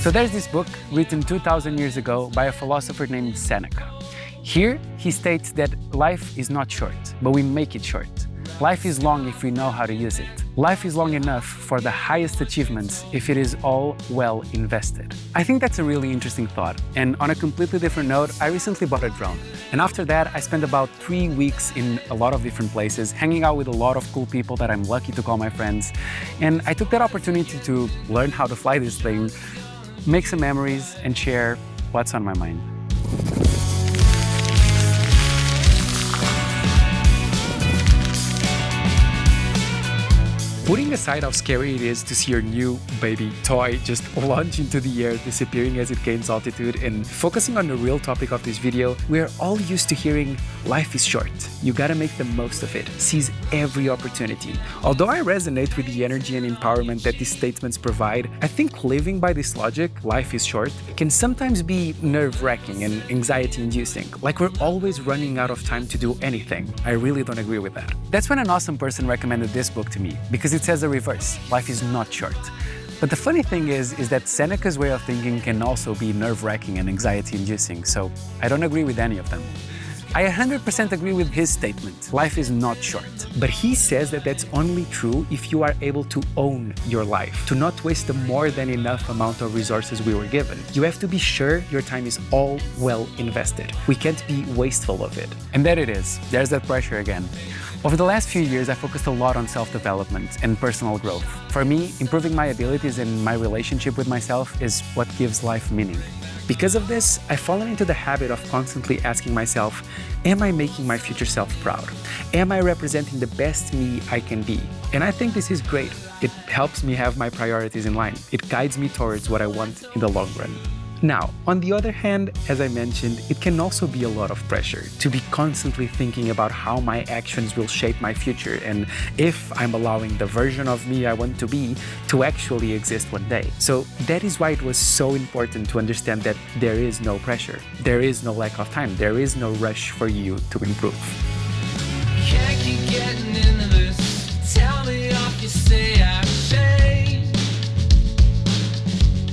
So there's this book written 2,000 years ago by a philosopher named Seneca. Here, he states that life is not short, but we make it short. Life is long if we know how to use it. Life is long enough for the highest achievements if it is all well invested. I think that's a really interesting thought. And on a completely different note, I recently bought a drone. And after that, I spent about 3 weeks in a lot of different places, hanging out with a lot of cool people that I'm lucky to call my friends. And I took that opportunity to learn how to fly this thing, make some memories, and share what's on my mind. Putting aside how scary it is to see your new baby toy just launch into the air, disappearing as it gains altitude, and focusing on the real topic of this video, we're all used to hearing, life is short. You gotta make the most of it. Seize every opportunity. Although I resonate with the energy and empowerment that these statements provide, I think living by this logic, life is short, can sometimes be nerve-wracking and anxiety-inducing. Like we're always running out of time to do anything. I really don't agree with that. That's when an awesome person recommended this book to me, because it says the reverse. Life is not short. But the funny thing is that Seneca's way of thinking can also be nerve-wracking and anxiety-inducing, so I don't agree with any of them. I 100% agree with his statement. Life is not short. But he says that that's only true if you are able to own your life, to not waste the more than enough amount of resources we were given. You have to be sure your time is all well invested. We can't be wasteful of it. And there it is. There's that pressure again. Over the last few years, I focused a lot on self-development and personal growth. For me, improving my abilities and my relationship with myself is what gives life meaning. Because of this, I've fallen into the habit of constantly asking myself, am I making my future self proud? Am I representing the best me I can be? And I think this is great. It helps me have my priorities in line. It guides me towards what I want in the long run. Now, on the other hand, as I mentioned, it can also be a lot of pressure to be constantly thinking about how my actions will shape my future and if I'm allowing the version of me I want to be to actually exist one day. So that is why it was so important to understand that there is no pressure, there is no lack of time, there is no rush for you to improve. Can't keep getting into this. Tell me off, you say I changed.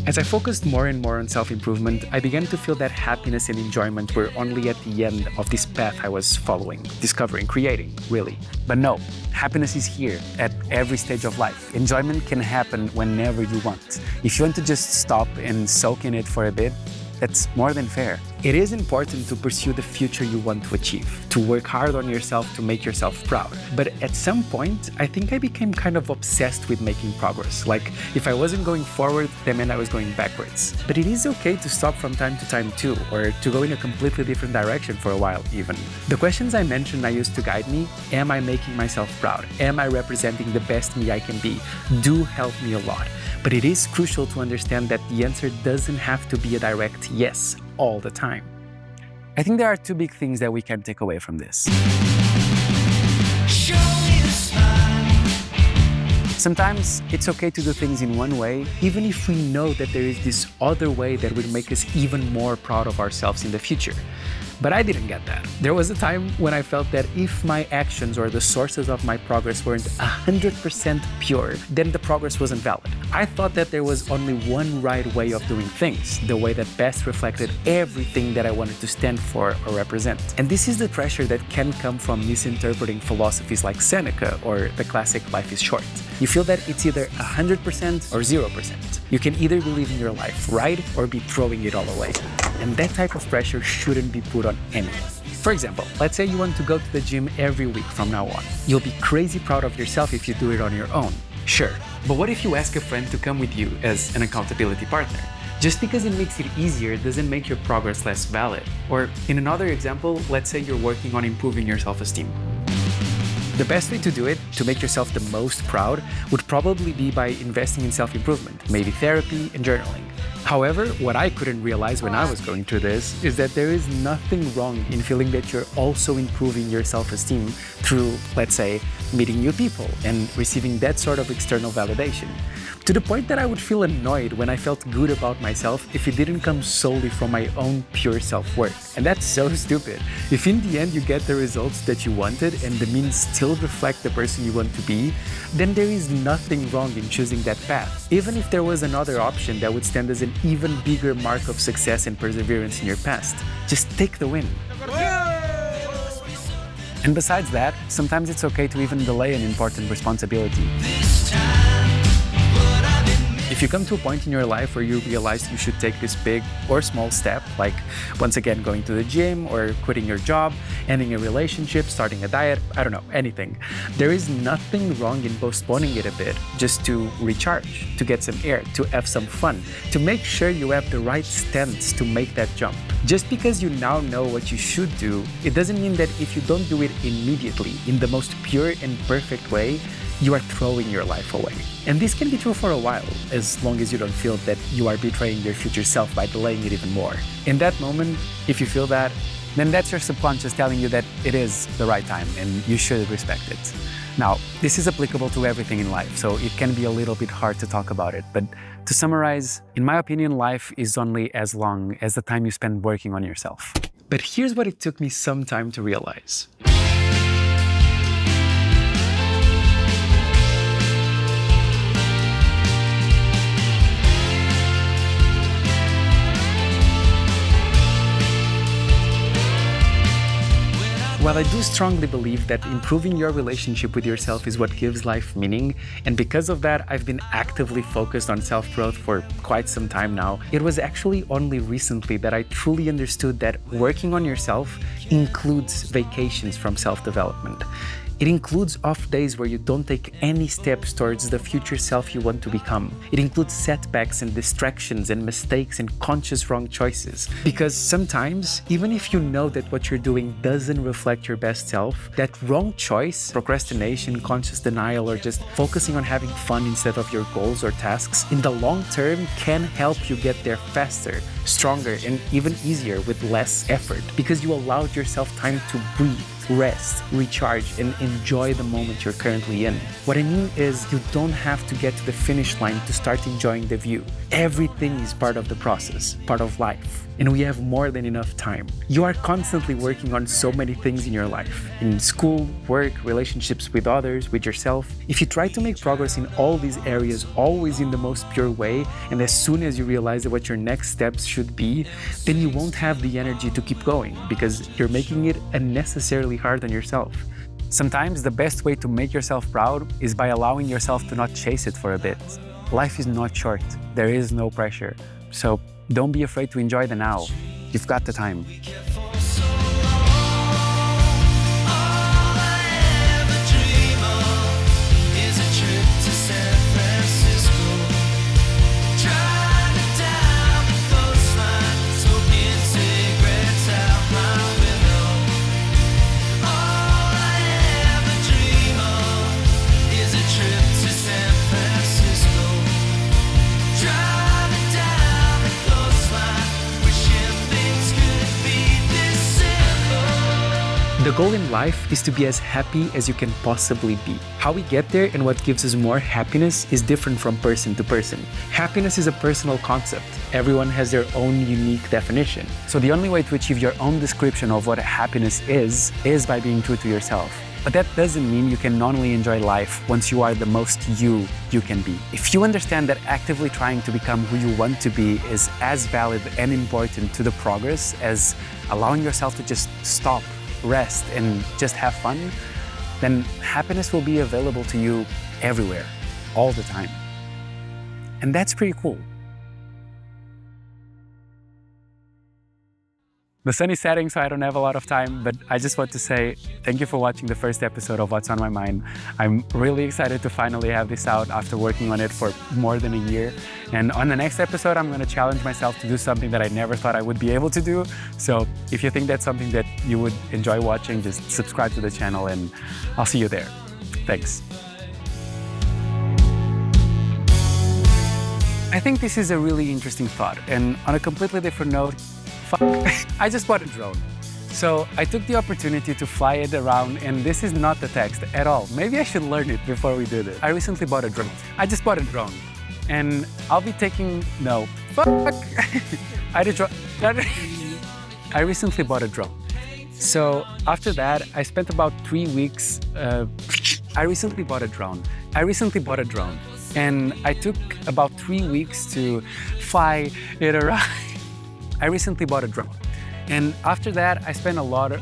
As I focused more and more on self-improvement, I began to feel that happiness and enjoyment were only at the end of this path I was following, discovering, creating, really. But no, happiness is here at every stage of life. Enjoyment can happen whenever you want. If you want to just stop and soak in it for a bit, that's more than fair. It is important to pursue the future you want to achieve, to work hard on yourself to make yourself proud. But at some point, I think I became kind of obsessed with making progress. Like, if I wasn't going forward, that meant I was going backwards. But it is okay to stop from time to time too, or to go in a completely different direction for a while even. The questions I mentioned I used to guide me, am I making myself proud? Am I representing the best me I can be? Do help me a lot. But it is crucial to understand that the answer doesn't have to be a direct yes all the time. I think there are two big things that we can take away from this. Show me a smile. Sometimes it's okay to do things in one way, even if we know that there is this other way that will make us even more proud of ourselves in the future. But I didn't get that. There was a time when I felt that if my actions or the sources of my progress weren't 100% pure, then the progress wasn't valid. I thought that there was only one right way of doing things, the way that best reflected everything that I wanted to stand for or represent. And this is the pressure that can come from misinterpreting philosophies like Seneca or the classic life is short. You feel that it's either 100% or 0%. You can either be living your life right or be throwing it all away. And that type of pressure shouldn't be put on anyone. For example, let's say you want to go to the gym every week from now on. You'll be crazy proud of yourself if you do it on your own. Sure, but what if you ask a friend to come with you as an accountability partner? Just because it makes it easier doesn't make your progress less valid. Or in another example, let's say you're working on improving your self-esteem. The best way to do it, to make yourself the most proud, would probably be by investing in self-improvement, maybe therapy and journaling. However, what I couldn't realize when I was going through this is that there is nothing wrong in feeling that you're also improving your self-esteem through, let's say, meeting new people and receiving that sort of external validation. to the point that I would feel annoyed when I felt good about myself if it didn't come solely from my own pure self-worth. And that's so stupid. If in the end you get the results that you wanted and the means still reflect the person you want to be, then there is nothing wrong in choosing that path. Even if there was another option that would stand as an even bigger mark of success and perseverance in your past, just take the win. And besides that, sometimes it's okay to even delay an important responsibility. If you come to a point in your life where you realize you should take this big or small step, like once again going to the gym or quitting your job, ending a relationship, starting a diet, I don't know, anything, there is nothing wrong in postponing it a bit just to recharge, to get some air, to have some fun, to make sure you have the right stance to make that jump. Just because you now know what you should do, it doesn't mean that if you don't do it immediately in the most pure and perfect way, you are throwing your life away. And this can be true for a while, as long as you don't feel that you are betraying your future self by delaying it even more. In that moment, if you feel that, then that's your subconscious telling you that it is the right time and you should respect it. Now, this is applicable to everything in life, so it can be a little bit hard to talk about it. But to summarize, in my opinion, life is only as long as the time you spend working on yourself. But here's what it took me some time to realize. While I do strongly believe that improving your relationship with yourself is what gives life meaning, and because of that, I've been actively focused on self-growth for quite some time now, it was actually only recently that I truly understood that working on yourself includes vacations from self-development. It includes off days where you don't take any steps towards the future self you want to become. It includes setbacks and distractions and mistakes and conscious wrong choices. Because sometimes, even if you know that what you're doing doesn't reflect your best self, that wrong choice, procrastination, conscious denial, or just focusing on having fun instead of your goals or tasks, in the long term can help you get there faster, stronger, and even easier with less effort. Because you allowed yourself time to breathe, rest, recharge, and enjoy the moment you're currently in. What I mean is, you don't have to get to the finish line to start enjoying the view. Everything is part of the process, part of life. And we have more than enough time. You are constantly working on so many things in your life. In school, work, relationships with others, with yourself. If you try to make progress in all these areas, always in the most pure way, and as soon as you realize what your next steps should be, then you won't have the energy to keep going because you're making it unnecessarily hard on yourself. Sometimes the best way to make yourself proud is by allowing yourself to not chase it for a bit. Life is not short. There is no pressure. So don't be afraid to enjoy the now. You've got the time. The goal in life is to be as happy as you can possibly be. How we get there and what gives us more happiness is different from person to person. Happiness is a personal concept. Everyone has their own unique definition. So the only way to achieve your own description of what happiness is by being true to yourself. But that doesn't mean you can not only enjoy life once you are the most you can be. If you understand that actively trying to become who you want to be is as valid and important to the progress as allowing yourself to just stop, rest, and just have fun, then happiness will be available to you everywhere, all the time. And that's pretty cool. The sun is setting, so I don't have a lot of time, but I just want to say thank you for watching the first episode of What's on My Mind. I'm really excited to finally have this out after working on it for more than a year. And on the next episode, I'm going to challenge myself to do something that I never thought I would be able to do. So if you think that's something that you would enjoy watching, just subscribe to the channel and I'll see you there. Thanks. I think this is a really interesting thought. And on a completely different note, I just bought a drone. So I took the opportunity to fly it around, and this is not the text at all. Maybe I should learn it before we do this. I recently bought a drone. I just bought a drone. and I'll be taking, no, fuck. I recently bought a drone. So after that, I spent about 3 weeks, I recently bought a drone. And I took about 3 weeks to fly it around. I recently bought a drone. And after that, I spent a lot of...